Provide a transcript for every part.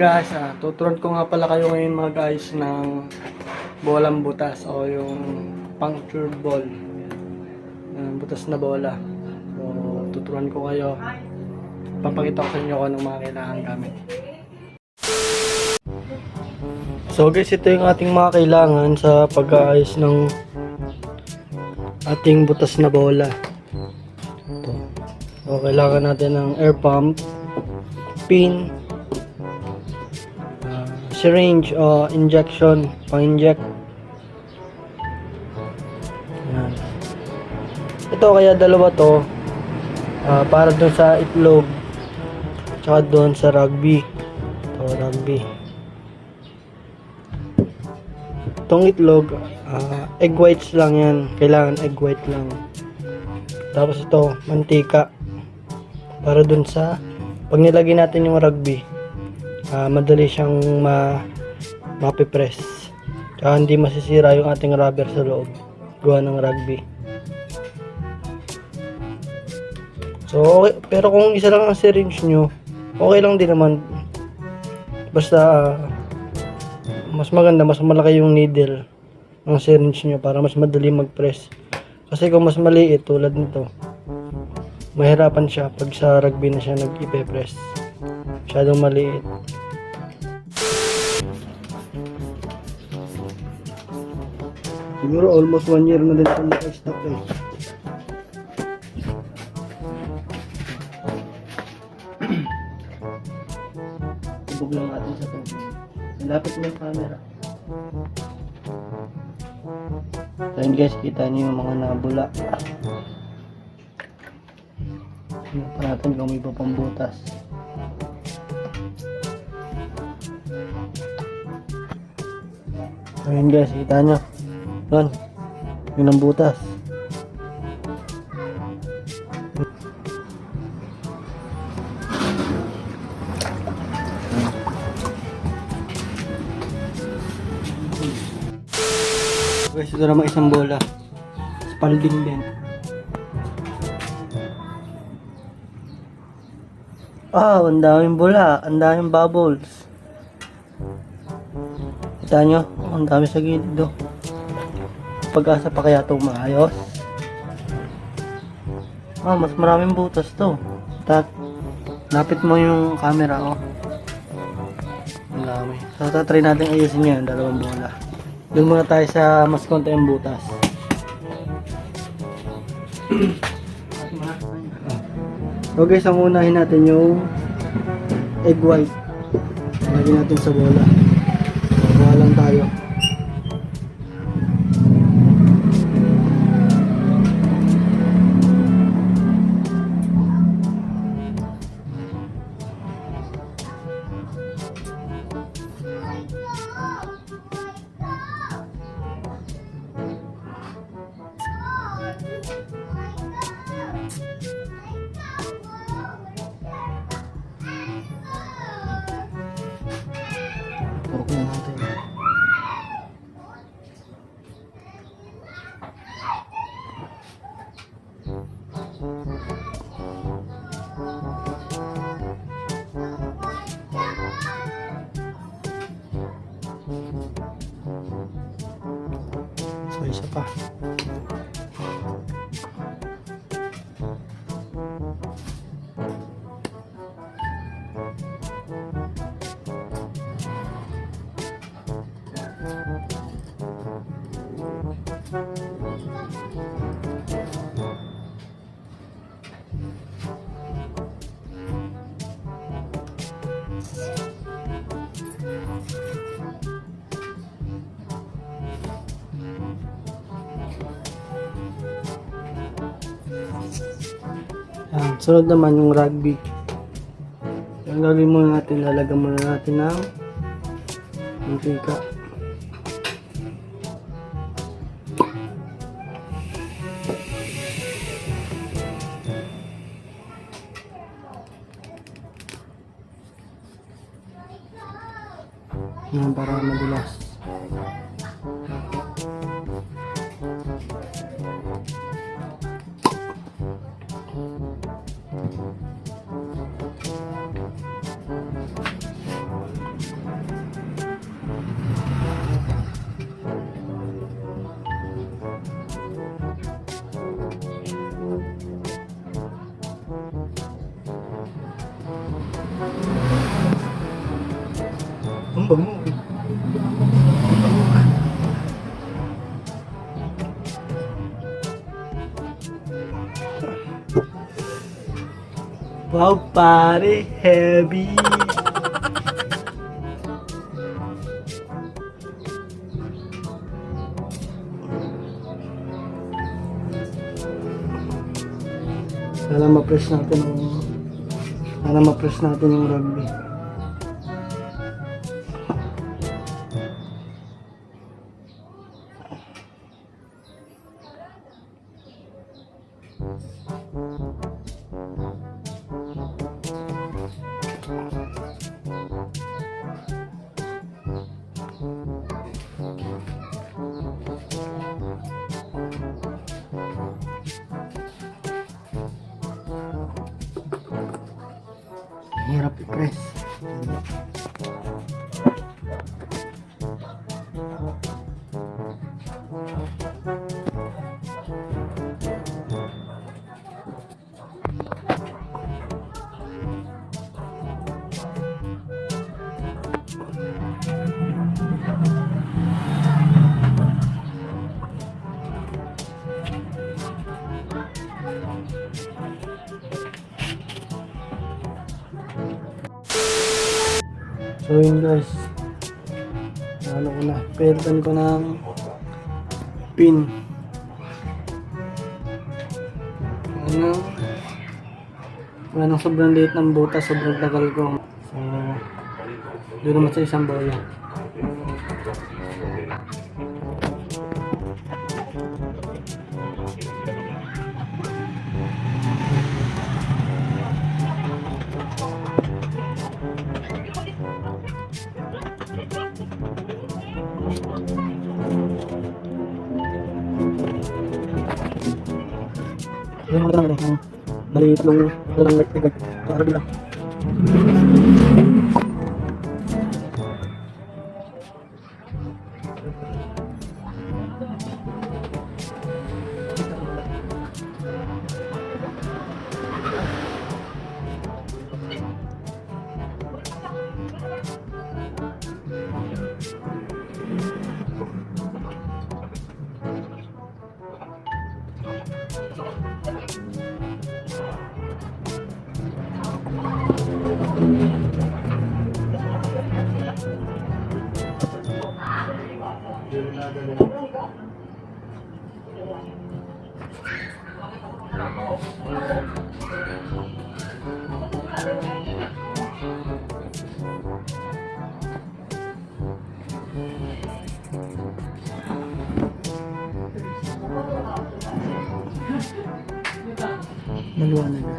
guys, tuturuan ko nga pala kayo ngayon mga guys ng bolang butas o yung punctured ball. Butas na bola. So, tuturuan ko kayo. Papakita ko sa inyo kung anong mga kailangan gamit. So guys, ito yung ating mga kailangan sa pag-aayos ng ating butas na bola. Ito. So, kailangan natin ng air pump, pin, syringe o injection, pang-inject. Yan. Ito kaya dalawa to para dun sa itlog tsaka dun sa rugby. Ito, rugby. Itong itlog, egg whites lang yan. Kailangan egg white lang. Tapos ito, mantika. Para dun sa pag nilagay natin yung rugby, madali siyang mapipress. Tsaka hindi masisira yung ating rubber sa loob. Gawa ng rugby. So, okay. Pero kung isa lang ang syringe nyo, okay lang din naman. Basta, mas maganda, mas malaki yung needle ng syringe nyo para mas madali mag-press. Kasi kung mas maliit, tulad nito, mahirapan siya pag sa rugby na siya nag-ipe-press. Masyadong maliit. Siguro almost 1 year na din ito naka-stock eh. Tubog lang natin sa tubig. Lapit mo yung camera. So yun guys, kita niyo yung mga nabula. Tingnan pa natin kung may iba pang butas. So yun guys, kita nyo. Yun, yun ang butas. Guys, ito naman isang bola. Spalding din. Ang daming bola, ang daming bubbles. Kita nyo, ang dami sa gilid do. Pag-asa pa kaya itong maayos. Mas maraming butas to. Lapit mo yung camera, oh. Ang dami. So, tatry natin ayusin yan, dalawang bola. Doon muna tayo sa mas konti yung butas. So guys, ang unahin natin yung egg white. Lagyan natin sa bola. Gawa lang tayo. Turok na natin. So, isa pa. Sunod naman yung rugby. Ang gagawin muna natin, lalagyan muna natin ng mantika. Yan, para madulas. Wow, pare, heavy. Sana ma-press natin yung rugby. Hirap i-press. So yun guys, pelitan ko ng pin. Ano sobrang liit ng butas, sobrang tagal ko. So, doon naman sa isang bola. Yung mga lang maliit yung walang nagtigag sa kabila. Maluwanag na.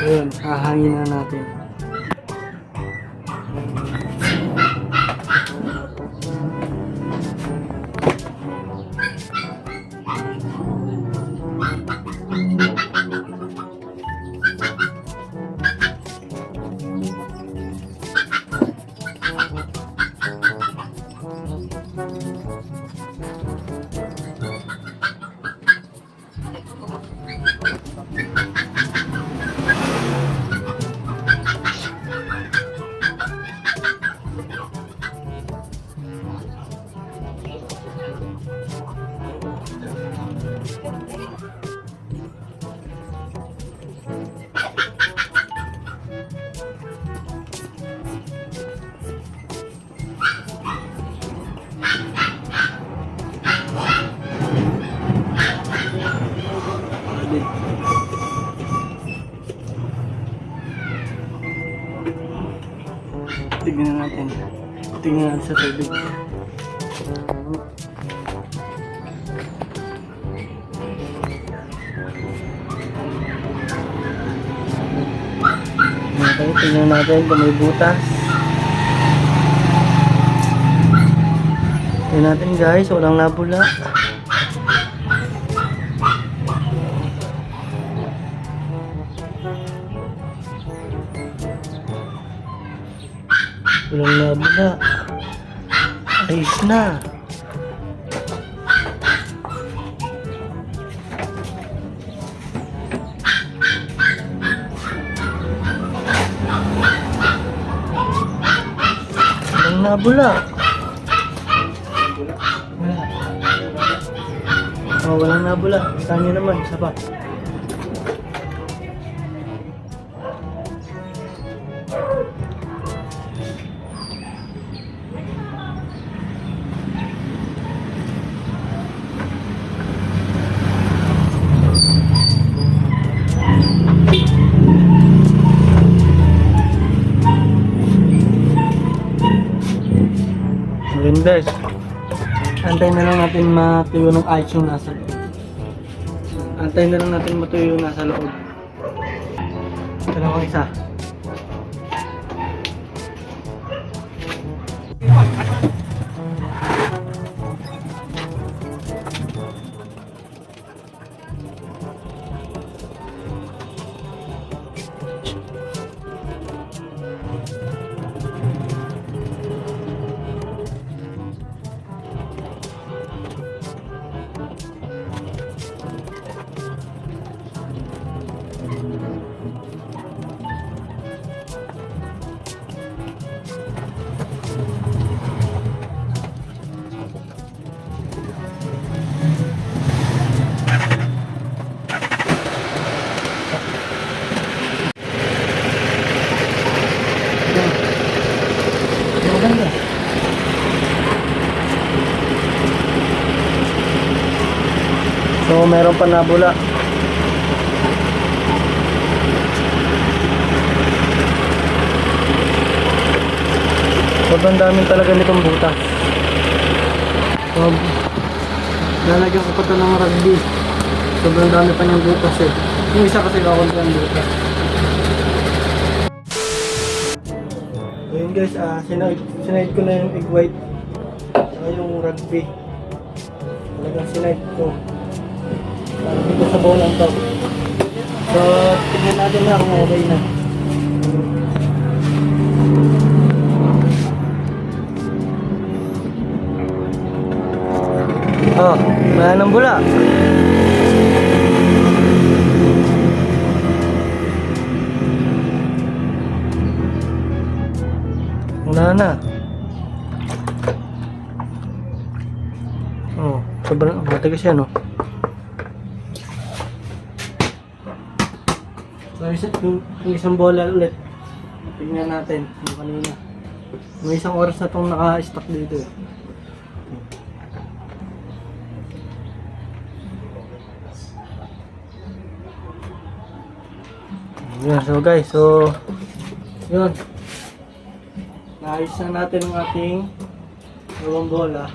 Ayun, hahangin na natin. natin. Tingnan natin sa tubig. Okay, tingnan natin kung may butas. Tingnan natin guys, walang nabula. Walang nabula. Ayos na. Walang nabula. Oh, walang nabula. Kita nyo naman, isa pa. Ayun guys, antayin na lang natin matuyo ng ice yung nasa loob. Antayin na lang natin matuyo yung nasa loob. Ito lang ang isa. Maganda. So meron pa nabula. Sobrang dami talaga nitong butas. So, lalagyan ko pa ito ng rugby. Sobrang dami pa niyang butas eh. Yung isa kasi kakunti ang butas. So yun guys, sinahid ko na yung egg white. Saka yung rugby. Talagang sinahid ko. Dito sa bola to. So, tingnan natin na kung okay na. Oh, wala nang bula. Wala na. Oh, sobrang matigas yan, oh. So, yung isang bola ulit. Tingnan natin yung kanina. May isang oras na itong naka-stock dito, eh. Yan, so guys, so yun, naayos na natin ang ating dalawang bola.